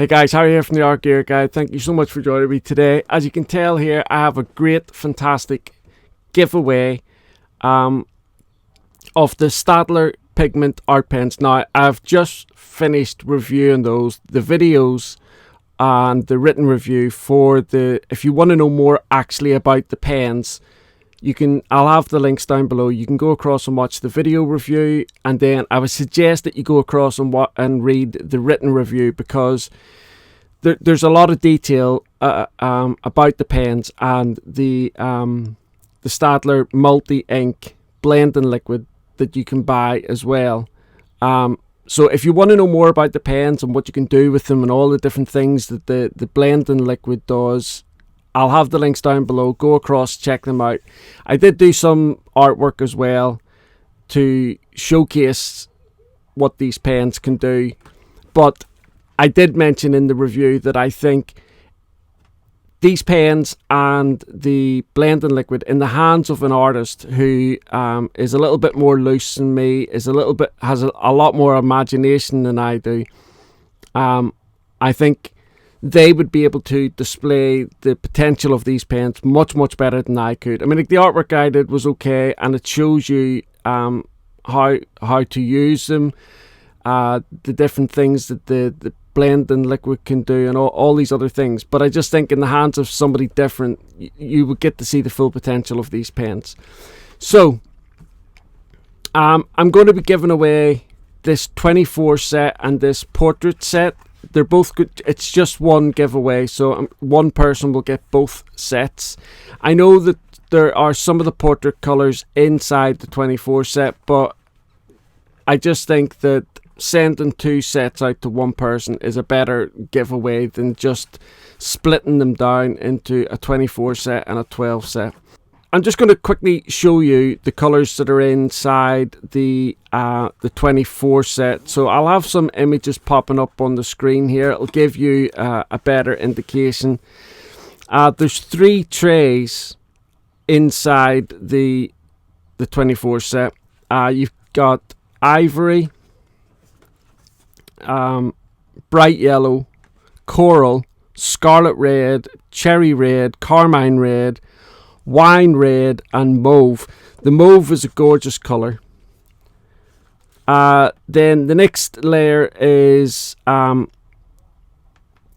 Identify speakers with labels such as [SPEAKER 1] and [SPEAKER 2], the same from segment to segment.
[SPEAKER 1] Hey guys, Harry here from the Art Gear Guide. Thank you so much for joining me today. As you can tell here, I have a great, fantastic giveaway of the Staedtler Pigment Art Pens. Now, I've just finished reviewing those, the videos and the written review for the, if you want to know more actually about the pens, I'll have the links down below. You can go across and watch the video review, and then I would suggest that you go across and read the written review, because there's a lot of detail about the pens and the Staedtler multi-ink blending liquid that you can buy as well. So if you want to know more about the pens and what you can do with them and all the different things that the blending liquid does, I'll have the links down below. Go across, check them out. I did do some artwork as well to showcase what these pens can do, but I did mention in the review that I think these pens and the blending liquid in the hands of an artist who is a little bit more loose than me, has a lot more imagination than I do, I think they would be able to display the potential of these pens much better than I could. I mean, like, the artwork I did was okay, and it shows you how to use them, the different things that the blending liquid can do, and all these other things. But I just think in the hands of somebody different, you would get to see the full potential of these pens. So I'm going to be giving away this 24 set and this portrait set. They're both good. It's just one giveaway, so one person will get both sets. I know that there are some of the portrait colors inside the 24 set, but I just think that sending two sets out to one person is a better giveaway than just splitting them down into a 24 set and a 12 set. I'm just going to quickly show you the colors that are inside the 24 set. So I'll have some images popping up on the screen here. It'll give you a better indication. There's 3 trays inside the 24 set. You've got ivory, bright yellow, coral, scarlet red, cherry red, carmine red, wine red, and mauve. The mauve is a gorgeous color. Then the next layer is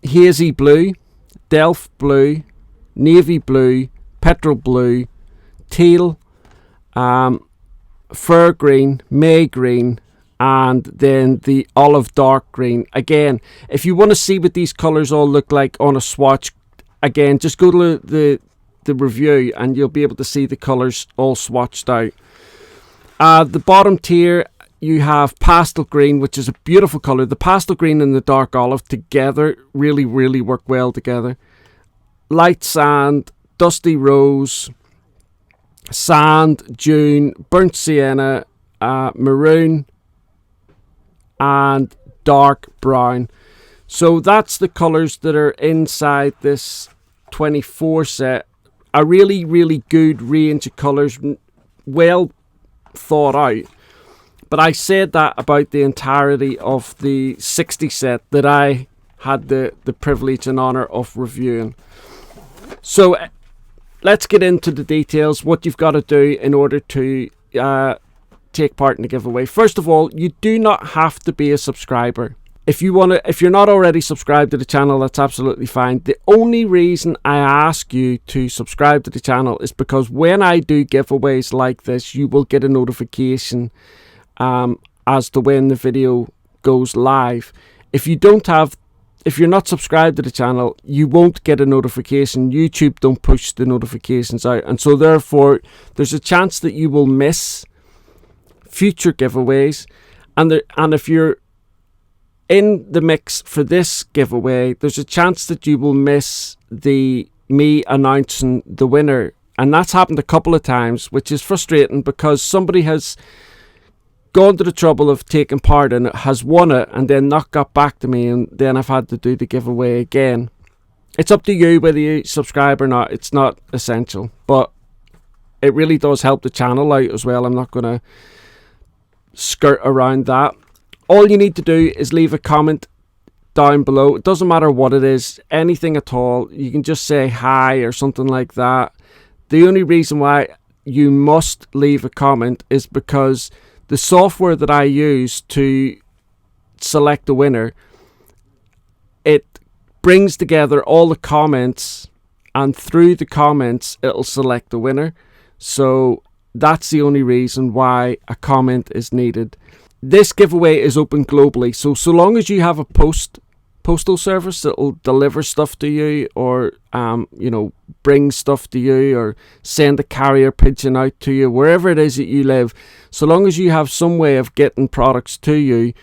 [SPEAKER 1] hazy blue, delft blue, navy blue, petrol blue, teal, fir green, may green, and then the olive dark green. Again, if you want to see what these colors all look like on a swatch, again, just go to the review and you'll be able to see the colors all swatched out. The bottom tier, you have pastel green, which is a beautiful color. The pastel green and the dark olive together really work well together. Light sand, dusty rose, sand, dune, burnt sienna, maroon, and dark brown. So that's the colors that are inside this 24 set. A really good range of colors, well thought out. But I said that about the entirety of the 60 set that I had the privilege and honor of reviewing. So let's get into the details, what you've got to do in order to take part in the giveaway. First of all, you do not have to be a subscriber. If you're not already subscribed to the channel, that's absolutely fine. The only reason I ask you to subscribe to the channel is because when I do giveaways like this, you will get a notification as to when the video goes live. If you're not subscribed to the channel, you won't get a notification. YouTube don't push the notifications out, and so therefore there's a chance that you will miss future giveaways, and if you're in the mix for this giveaway, there's a chance that you will miss me announcing the winner. And that's happened a couple of times, which is frustrating, because somebody has gone to the trouble of taking part in it, has won it, and then not got back to me, and then I've had to do the giveaway again. It's up to you whether you subscribe or not. It's not essential, but it really does help the channel out as well. I'm not going to skirt around that. All you need to do is leave a comment down below. It doesn't matter what it is, anything at all. You can just say hi or something like that. The only reason why you must leave a comment is because the software that I use to select the winner, it brings together all the comments, and through the comments it'll select the winner. So that's the only reason why a comment is needed. This giveaway is open globally, so long as you have a postal service that will deliver stuff to you, or bring stuff to you, or send a carrier pigeon out to you, wherever it is that you live, so long as you have some way of getting products to you,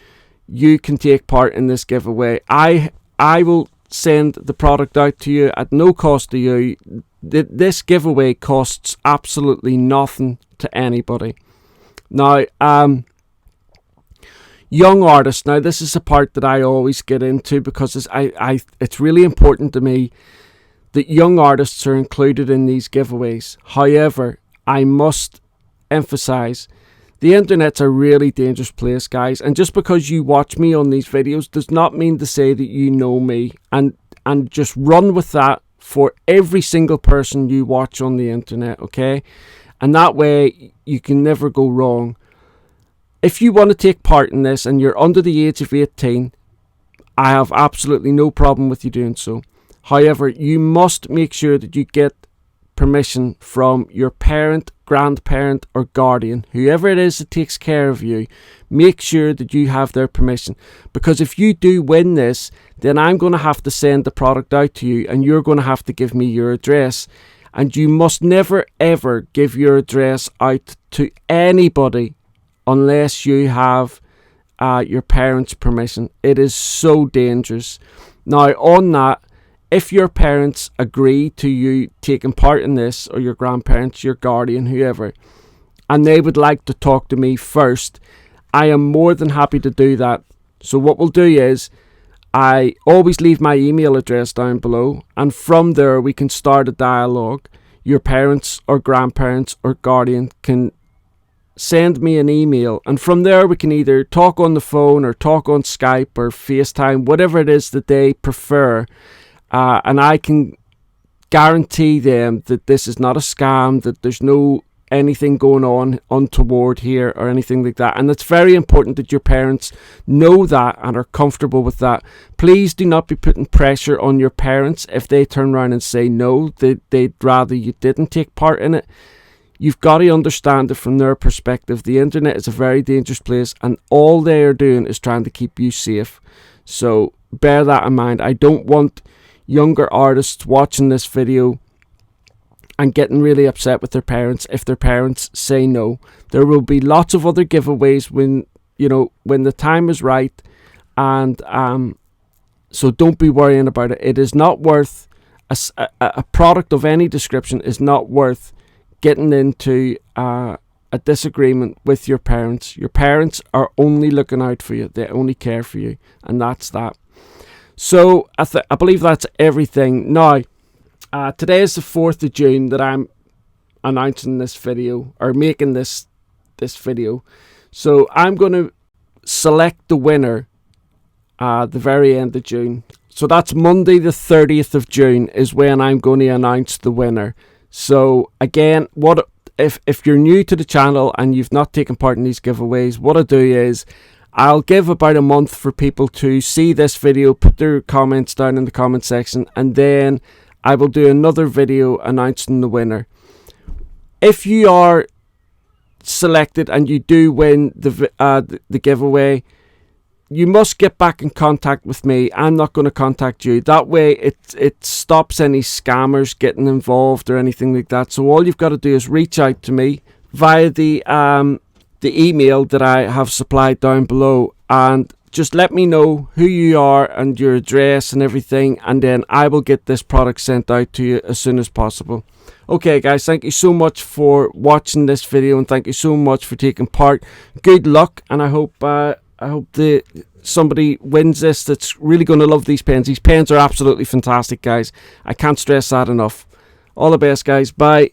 [SPEAKER 1] you can take part in this giveaway. I will send the product out to you at no cost to you. This giveaway costs absolutely nothing to anybody. Now, young artists. Now, this is a part that I always get into, because it's really important to me that young artists are included in these giveaways. However, I must emphasize, the internet's a really dangerous place, guys. And just because you watch me on these videos does not mean to say that you know me. And just run with that for every single person you watch on the internet, okay? And that way you can never go wrong. If you want to take part in this and you're under the age of 18, I have absolutely no problem with you doing so. However, you must make sure that you get permission from your parent, grandparent, or guardian, whoever it is that takes care of you. Make sure that you have their permission, because if you do win this, then I'm going to have to send the product out to you, and you're going to have to give me your address. And you must never ever give your address out to anybody unless you have your parents' permission. It is so dangerous. Now, on that, if your parents agree to you taking part in this, or your grandparents, your guardian, whoever, and they would like to talk to me first, I am more than happy to do that. So what we'll do is, I always leave my email address down below, and from there we can start a dialogue. Your parents or grandparents or guardian can send me an email, and from there we can either talk on the phone or talk on Skype or FaceTime, whatever it is that they prefer, and I can guarantee them that this is not a scam, that there's no anything going on untoward here or anything like that. And it's very important that your parents know that and are comfortable with that. Please do not be putting pressure on your parents if they turn around and say no, they'd rather you didn't take part in it. You've got to understand it from their perspective. The internet is a very dangerous place, and all they are doing is trying to keep you safe. So bear that in mind. I don't want younger artists watching this video and getting really upset with their parents if their parents say no. There will be lots of other giveaways when the time is right, and so don't be worrying about it. It is not worth a product of any description is not worth getting into a disagreement with your parents. Your parents are only looking out for you. They only care for you, and that's that. So I believe that's everything. Now, today is the 4th of June that I'm announcing this video, or making this video. So I'm going to select the winner at the very end of June. So that's Monday the 30th of June is when I'm going to announce the winner. So again, if you're new to the channel and you've not taken part in these giveaways, what I do is I'll give about a month for people to see this video, put their comments down in the comment section, and then I will do another video announcing the winner. If you are selected and you do win the giveaway, you must get back in contact with me. I'm not going to contact you. That way it stops any scammers getting involved or anything like that. So all you've got to do is reach out to me via the email that I have supplied down below, and just let me know who you are and your address and everything, and then I will get this product sent out to you as soon as possible. Okay guys, thank you so much for watching this video, and thank you so much for taking part. Good luck, and I hope somebody wins this that's really going to love these pens. These pens are absolutely fantastic, guys. I can't stress that enough. All the best, guys. Bye.